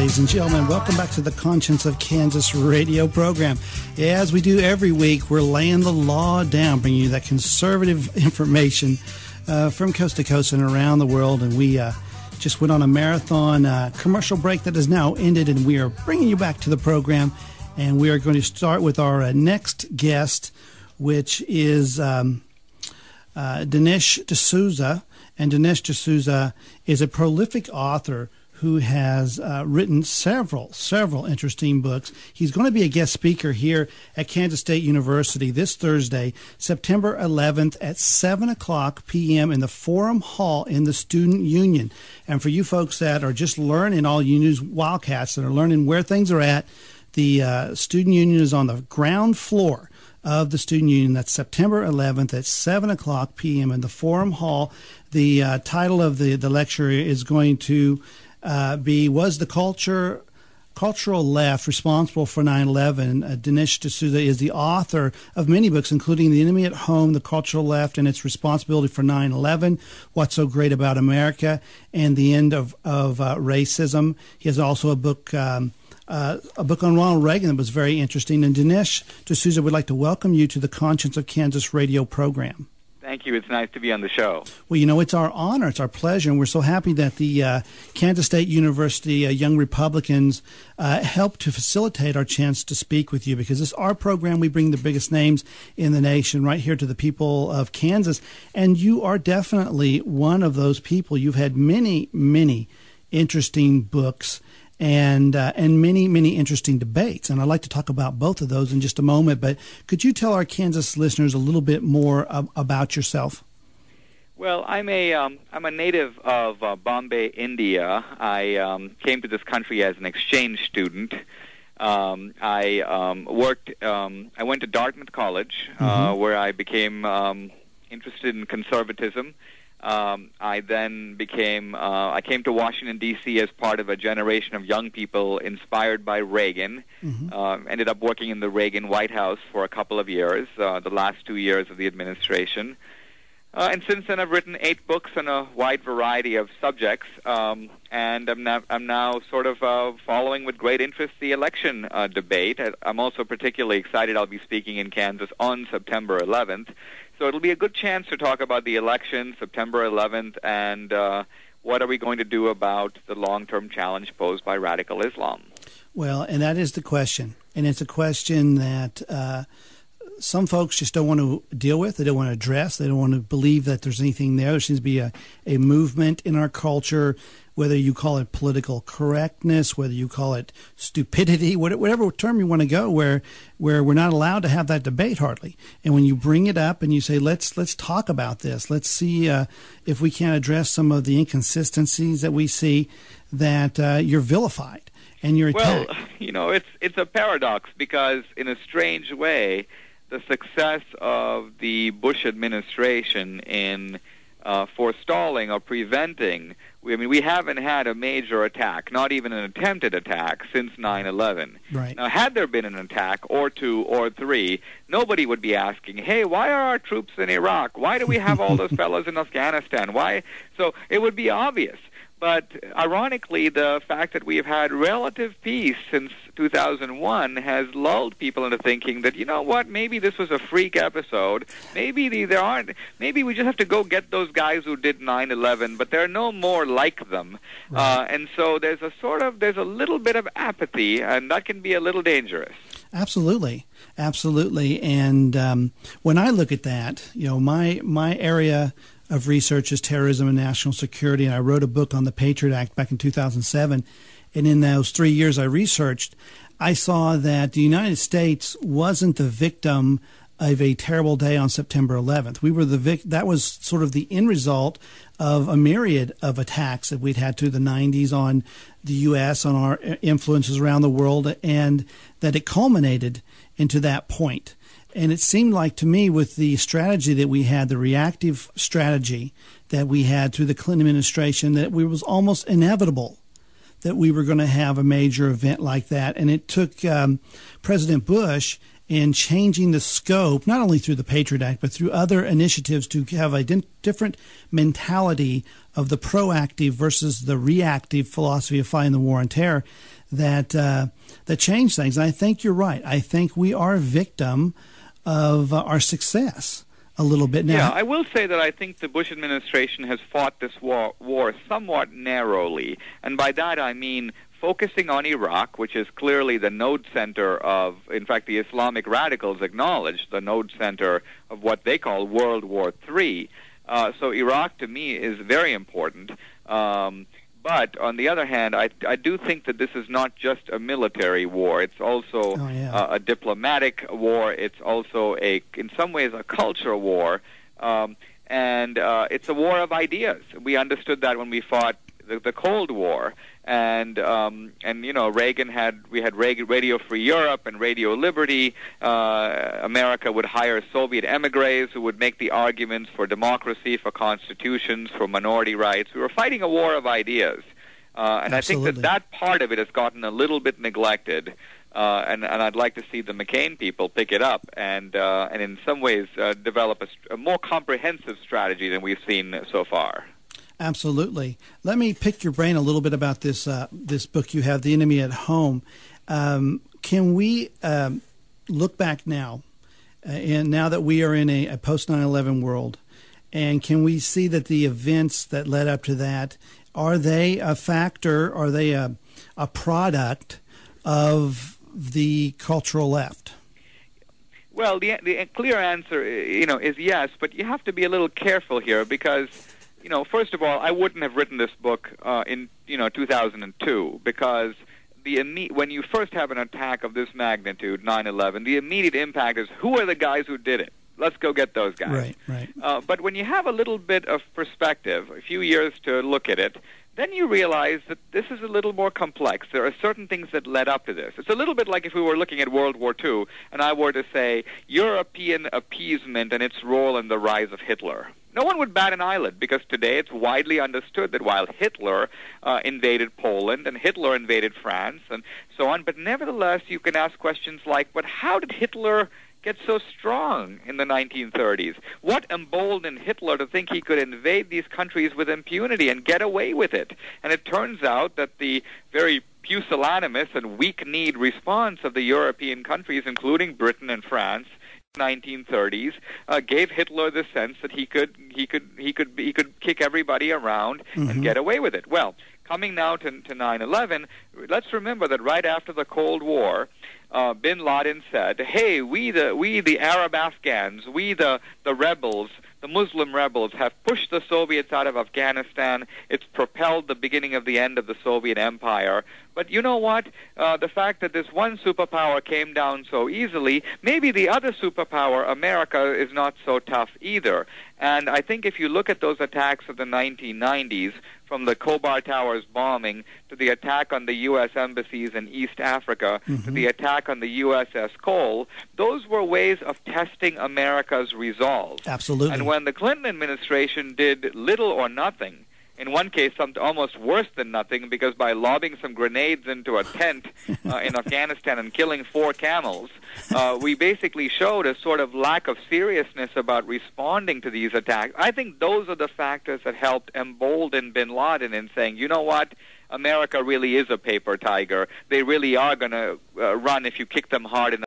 ladies and gentlemen. Welcome back to the Conscience of Kansas radio program. As we do every week, we're laying the law down, bringing you that conservative information from coast to coast and around the world. And we just went on a marathon commercial break that has now ended, and we are bringing you back to the program. And we are going to start with our next guest, which is Dinesh D'Souza. And Dinesh D'Souza is a prolific author who has written several interesting books. He's going to be a guest speaker here at Kansas State University this Thursday, September 11th at 7 o'clock p.m. in the Forum Hall in the Student Union. And for you folks that are just learning, all you news Wildcats that are learning where things are at, the Student Union is on the ground floor of the Student Union. That's September 11th at 7 o'clock p.m. in the Forum Hall. The title of the lecture is going to be, Was the Cultural Left Responsible for 9/11? Dinesh D'Souza is the author of many books, including The Enemy at Home, The Cultural Left and Its Responsibility for 9/11, What's So Great About America, and The End of Racism. He has also a book on Ronald Reagan that was very interesting. And Dinesh D'Souza would like to welcome you to the Conscience of Kansas radio program. Thank you. It's nice to be on the show. Well, you know, it's our honor. It's our pleasure. And we're so happy that the Kansas State University Young Republicans helped to facilitate our chance to speak with you, because this is our program. We bring the biggest names in the nation right here to the people of Kansas. And you are definitely one of those people. You've had many, many interesting books and many interesting debates. And I'd like to talk about both of those in just a moment. But could you tell our Kansas listeners a little bit more about yourself? Well, I'm a native of Bombay, India. I came to this country as an exchange student. I went to Dartmouth College, where I became interested in conservatism. I then I came to Washington, D.C. as part of a generation of young people inspired by Reagan. Ended up working in the Reagan White House for a couple of years, the last 2 years of the administration. And since then I've written 8 books on a wide variety of subjects, and I'm now sort of following with great interest the election debate. I'm also particularly excited. I'll be speaking in Kansas on September 11th. So it'll be a good chance to talk about the election, September 11th, and what are we going to do about the long-term challenge posed by radical Islam. Well, and that is the question. And it's a question that some folks just don't want to deal with. They don't want to address. They don't want to believe that there's anything there. There seems to be a movement in our culture, whether you call it political correctness, whether you call it stupidity, whatever term you want to go, where we're not allowed to have that debate hardly. And when you bring it up and you say, let's talk about this, let's see if we can address some of the inconsistencies that we see, that you're vilified and you're attacked. Well, you know, it's a paradox, because in a strange way, the success of the Bush administration in forestalling or preventing, we haven't had a major attack, not even an attempted attack, since 9/11. Right. Now, had there been an attack or 2 or 3, nobody would be asking, hey, why are our troops in Iraq? Why do we have all those fellows in Afghanistan? Why? So it would be obvious. But ironically, the fact that we've had relative peace since 2001 has lulled people into thinking that, you know what, maybe this was a freak episode. Maybe maybe we just have to go get those guys who did 9/11, but there are no more like them. Right. And so there's a little bit of apathy, and that can be a little dangerous. Absolutely. And when I look at that, you know, my area of research is terrorism and national security, and I wrote a book on the Patriot Act back in 2007. And in those 3 years I researched, I saw that the United States wasn't the victim of a terrible day on September 11th. We were that was sort of the end result of a myriad of attacks that we'd had through the 90s on the U.S., on our influences around the world, and that it culminated into that point. And it seemed like to me, with the strategy that we had, the reactive strategy that we had through the Clinton administration, that it was almost inevitable that we were going to have a major event like that. And it took President Bush in changing the scope, not only through the Patriot Act, but through other initiatives, to have a different mentality the proactive versus the reactive philosophy of fighting the war on terror that changed things. And I think you're right. I think we are a victim of our success a little bit now. Yeah, I will say that I think the Bush administration has fought this war somewhat narrowly. And by that I mean focusing on Iraq, which is clearly the node center of, in fact, the Islamic radicals acknowledge the node center of what they call World War III. So Iraq, to me, is very important. But on the other hand, I do think that this is not just a military war. It's also a diplomatic war. It's also, in some ways, a cultural war. And it's a war of ideas. We understood that when we fought the Cold War. And you know, we had Radio Free Europe and Radio Liberty. America would hire Soviet emigres who would make the arguments for democracy, for constitutions, for minority rights. We were fighting a war of ideas. And Absolutely. I think that part of it has gotten a little bit neglected. And I'd like to see the McCain people pick it up and in some ways develop a more comprehensive strategy than we've seen so far. Absolutely. Let me pick your brain a little bit about this book you have, The Enemy at Home. Can we look back now, and now that we are in a post 9/11 world, and can we see that the events that led up to that, are they a factor, are they a product of the cultural left? Well, the clear answer, is yes, but you have to be a little careful here because, first of all, I wouldn't have written this book in 2002 because when you first have an attack of this magnitude, 9/11, the immediate impact is who are the guys who did it? Let's go get those guys. Right. But when you have a little bit of perspective, a few years to look at it, then you realize that this is a little more complex. There are certain things that led up to this. It's a little bit like if we were looking at World War II and I were to say European appeasement and its role in the rise of Hitler. No one would bat an eyelid because today it's widely understood that while Hitler invaded Poland and Hitler invaded France and so on, but nevertheless you can ask questions like, but how did Hitler get so strong in the 1930s? What emboldened Hitler to think he could invade these countries with impunity and get away with it? And it turns out that the very pusillanimous and weak-kneed response of the European countries, including Britain and France, 1930s, gave Hitler the sense that he could kick everybody around and get away with it. Well, coming now to 9/11, let's remember that right after the Cold War, Bin Laden said, "Hey, we the Arab Afghans, we the rebels, the Muslim rebels have pushed the Soviets out of Afghanistan. It's propelled the beginning of the end of the Soviet Empire. But you know what? The fact that this one superpower came down so easily, maybe the other superpower, America, is not so tough either." And I think if you look at those attacks of the 1990s, from the Khobar Towers bombing to the attack on the U.S. embassies in East Africa to the attack on the USS Cole, those were ways of testing America's resolve. Absolutely. And when the Clinton administration did little or nothing, in one case, almost worse than nothing, because by lobbing some grenades into a tent in Afghanistan and killing 4 camels, we basically showed a sort of lack of seriousness about responding to these attacks. I think those are the factors that helped embolden Bin Laden in saying, you know what, America really is a paper tiger. They really are going to run if you kick them hard enough.